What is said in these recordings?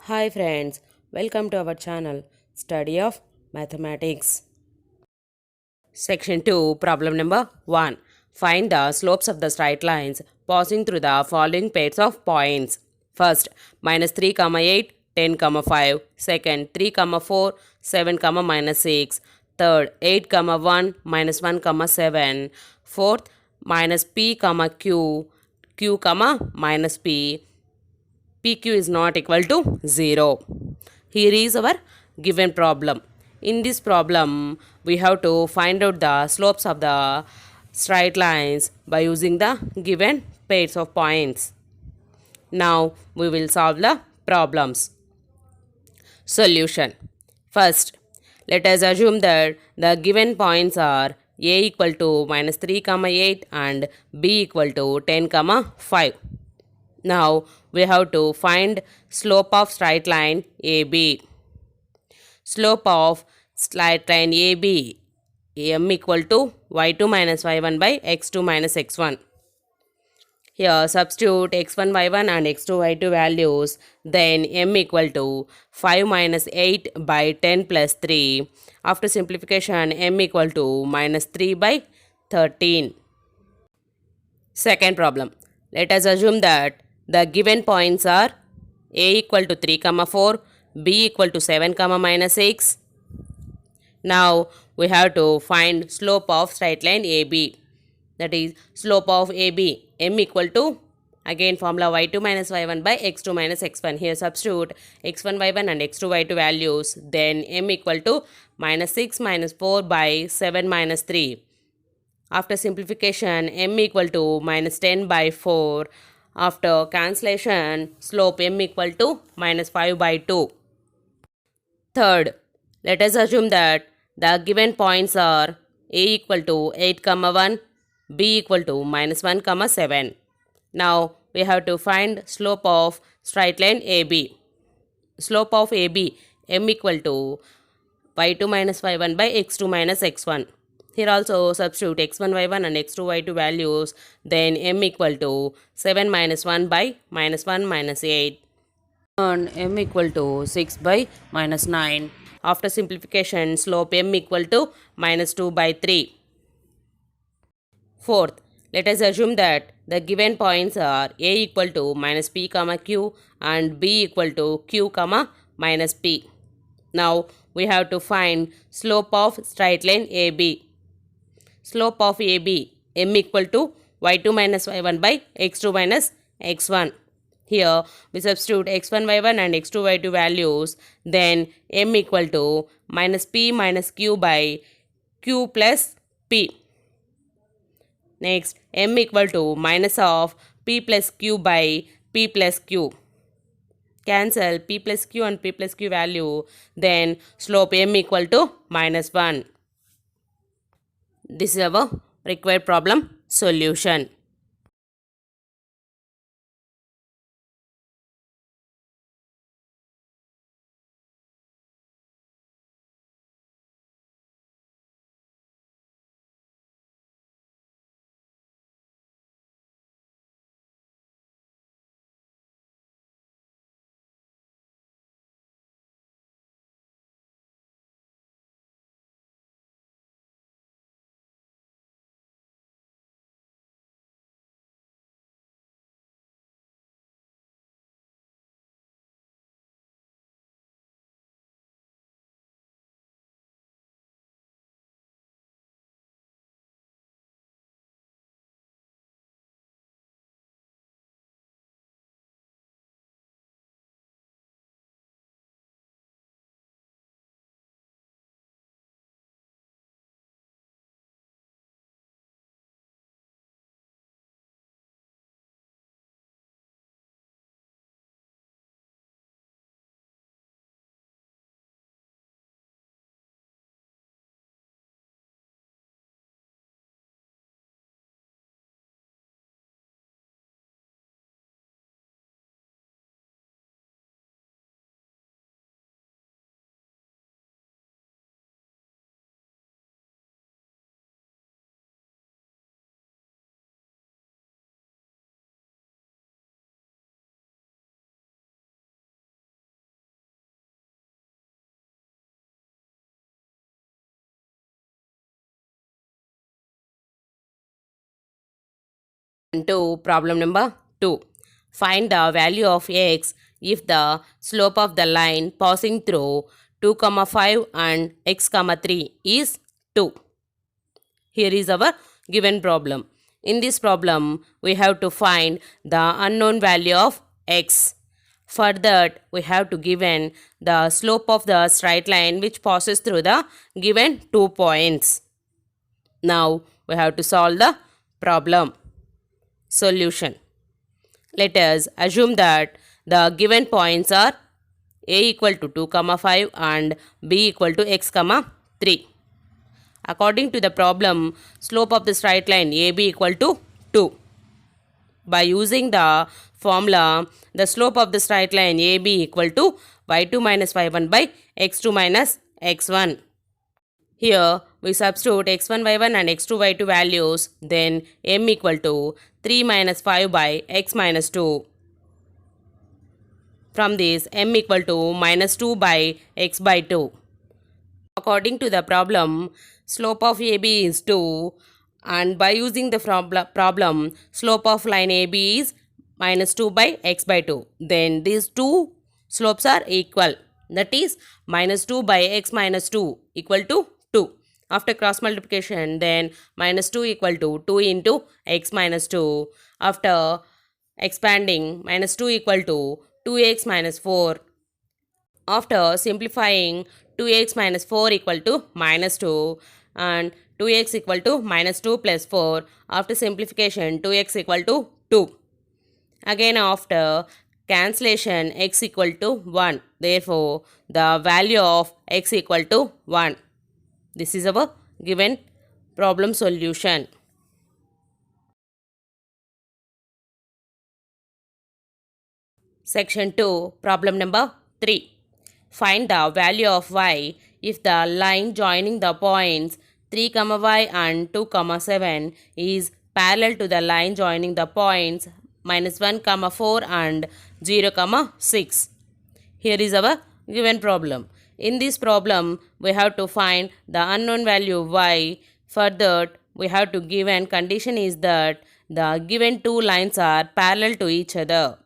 Hi friends, welcome to our channel Study of Mathematics. Section 2, problem number 1. Find the slopes of the straight lines passing through the following pairs of points. First, minus 3, 8, 10, 5. Second, 3, 4, 7, minus 6. Third, 8, 1, minus 1, 7. Fourth, minus p, q, q, minus p. PQ is not equal to 0. Here is our given problem. In this problem, we have to find out the slopes of the straight lines by using the given pairs of points. Now, we will solve the problems. Solution. First, let us assume that the given points are a equal to minus 3, 8 and b equal to 10, 5. Now we have to find slope of straight line AB. Slope of straight line AB, m equal to y2 minus y1 by x2 minus x1. Here substitute x1 y1 and x2 y2 values, then m equal to 5 minus 8 by 10 plus 3. After simplification, m equal to minus 3 by 13. Second problem. Let us assume that the given points are a equal to 3, 4, b equal to 7, minus 6. Now we have to find slope of straight line AB. That is slope of AB, m equal to again formula y2 minus y1 by x2 minus x1. Here substitute x1 y1 and x2 y2 values. Then m equal to minus 6 minus 4 by 7 minus 3. After simplification, m equal to minus 10 by 4. After cancellation, slope m equal to minus 5 by 2. Third, let us assume that the given points are a equal to 8, 1, b equal to minus 1, 7. Now, we have to find slope of straight line AB. Slope of AB, m equal to y2 minus y1 by x2 minus x1. Here also substitute x1 y1 and x2 y2 values, then m equal to 7 minus 1 by minus 1 minus 8 and m equal to 6 by minus 9. After simplification, slope m equal to minus 2 by 3. Fourth, let us assume that the given points are a equal to minus p, q and b equal to q, minus p. Now we have to find slope of straight line AB. Slope of AB, m equal to y2 minus y1 by x2 minus x1. Here we substitute x1 y1 and x2 y2 values, then m equal to minus p minus q by q plus p. Next, m equal to minus of p plus q by p plus q. Cancel p plus q and p plus q value, then slope m equal to minus 1. This is our required problem solution. To problem number 2. Find the value of x if the slope of the line passing through 2, 5 and x, 3 is 2. Here is our given problem. In this problem, we have to find the unknown value of x. For that, we have to given the slope of the straight line which passes through the given 2 points. Now, we have to solve the problem. Solution. Let us assume that the given points are a equal to 2, 5 and b equal to x, 3. According to the problem, slope of the straight line AB equal to 2. By using the formula, the slope of the straight line AB equal to y2 minus y1 by x2 minus x1. Here, we substitute x1, y1 and x2, y2 values, then m equal to 3 minus 5 by x minus 2. From this, m equal to minus 2 by x by 2. According to the problem, slope of AB is 2 and by using the problem, slope of line AB is minus 2 by x by 2. Then these two slopes are equal. That is minus 2 by x minus 2 equal to 2. After cross multiplication, then minus 2 equal to 2 into x minus 2. After expanding, minus 2 equal to 2x minus 4. After simplifying, 2x minus 4 equal to minus 2 and 2x equal to minus 2 plus 4. After simplification, 2x equal to 2. Again after cancellation, x equal to 1. Therefore, the value of x equal to 1. This is our given problem solution. Section 2, problem number 3. Find the value of y if the line joining the points 3, y and 2, 7 is parallel to the line joining the points minus 1, 4 and 0, 6. Here is our given problem. In this problem, we have to find the unknown value y. For that, we have to given condition is that the given two lines are parallel to each other.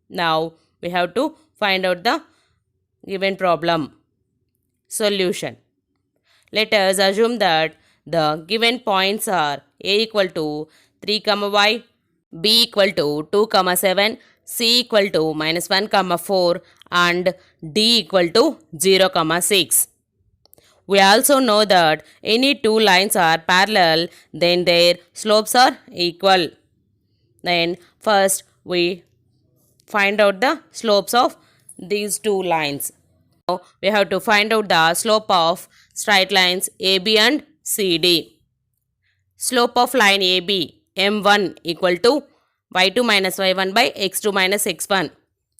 Now, we have to find out the given problem. Solution. Let us assume that the given points are a equal to 3, y, b equal to 2, 7, c equal to minus 1, 4 and d equal to 0, 6. We also know that any two lines are parallel, then their slopes are equal. Then first we find out the slopes of these two lines. Now we have to find out the slope of straight lines AB and CD. Slope of line AB m1 equal to y2 minus y1 by x2 minus x1.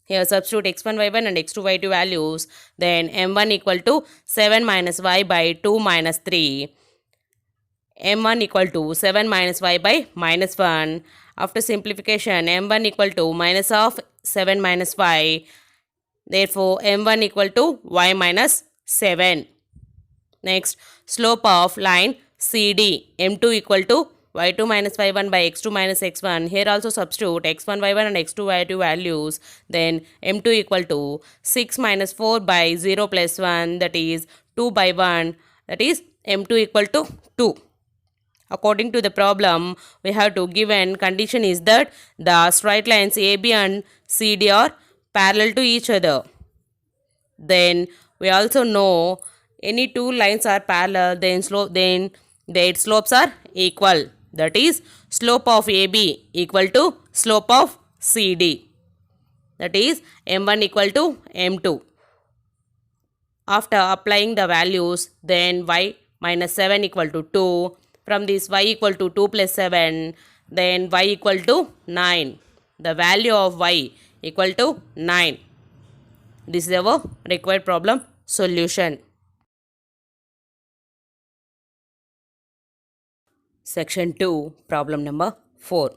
Here substitute x1, y1 and x2, y2 values. Then m1 equal to 7 minus y by 2 minus 3. m1 equal to 7 minus y by minus 1. After simplification, m1 equal to minus of 7 minus y. Therefore, m1 equal to y minus 7. Next, slope of line CD m2 equal to y2 minus y1 by x2 minus x1. Here also substitute x1, y1 and x2, y2 values. Then m2 equal to 6 minus 4 by 0 plus 1, that is 2 by 1, that is m2 equal to 2. According to the problem, we have to given condition is that the straight lines AB and CD are parallel to each other. Then we also know any two lines are parallel, then their slopes are equal. That is slope of AB equal to slope of CD. That is m1 equal to m2. After applying the values, then y minus 7 equal to 2. From this y equal to 2 plus 7, then y equal to 9. The value of y equal to 9. This is our required problem solution. Section 2, problem number 4.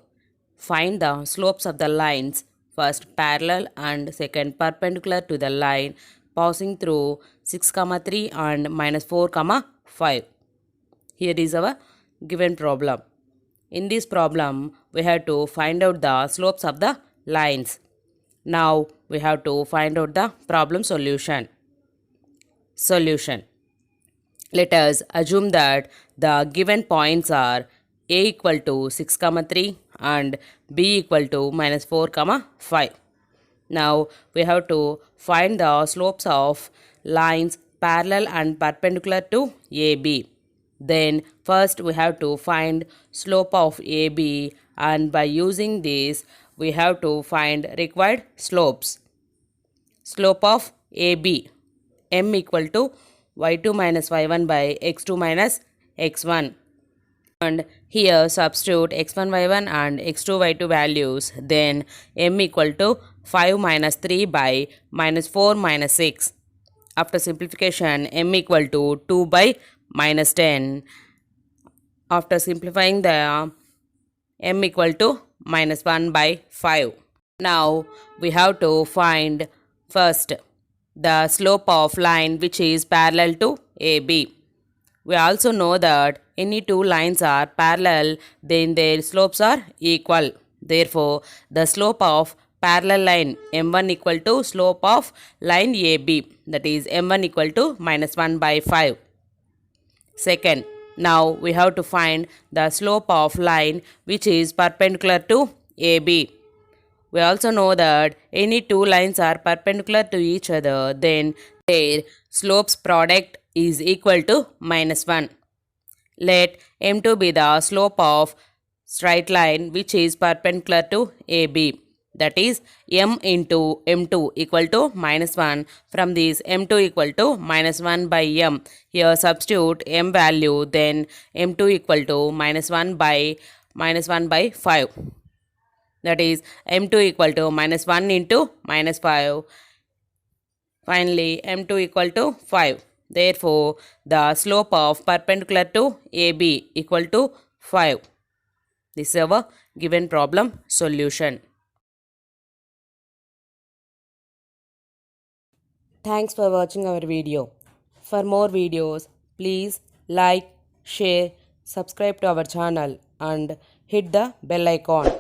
Find the slopes of the lines, first parallel and second perpendicular to the line passing through 6, 3 and minus 4, 5. Here is our given problem. In this problem, we have to find out the slopes of the lines. Now, we have to find out the problem solution. Solution. Let us assume that the given points are a equal to 6, 3 and b equal to minus 4, 5. Now, we have to find the slopes of lines parallel and perpendicular to AB. Then, first we have to find slope of AB, and by using this, we have to find required slopes. Slope of AB, m equal to y2 minus y1 by x2 minus x1. And here substitute x1 y1 and x2 y2 values. Then m equal to 5 minus 3 by minus 4 minus 6. After simplification, m equal to 2 by minus 10. After simplifying the m equal to minus 1 by 5. Now we have to find first the slope of line which is parallel to AB. We also know that any two lines are parallel, then their slopes are equal. Therefore, the slope of parallel line m1 equal to slope of line AB, that is m1 equal to minus 1 by 5. Second, now we have to find the slope of line which is perpendicular to AB. We also know that any two lines are perpendicular to each other, then their slopes product is equal to minus 1. Let m2 be the slope of straight line which is perpendicular to AB. That is m into m2 equal to minus 1. From this, m2 equal to minus 1 by m. Here substitute m value, then m2 equal to minus 1 by 5. That is m2 equal to minus 1 into minus 5. Finally, m2 equal to 5. Therefore, the slope of perpendicular to AB equal to 5. This is our given problem solution. Thanks for watching our video. For more videos, please like, share, subscribe to our channel and hit the bell icon.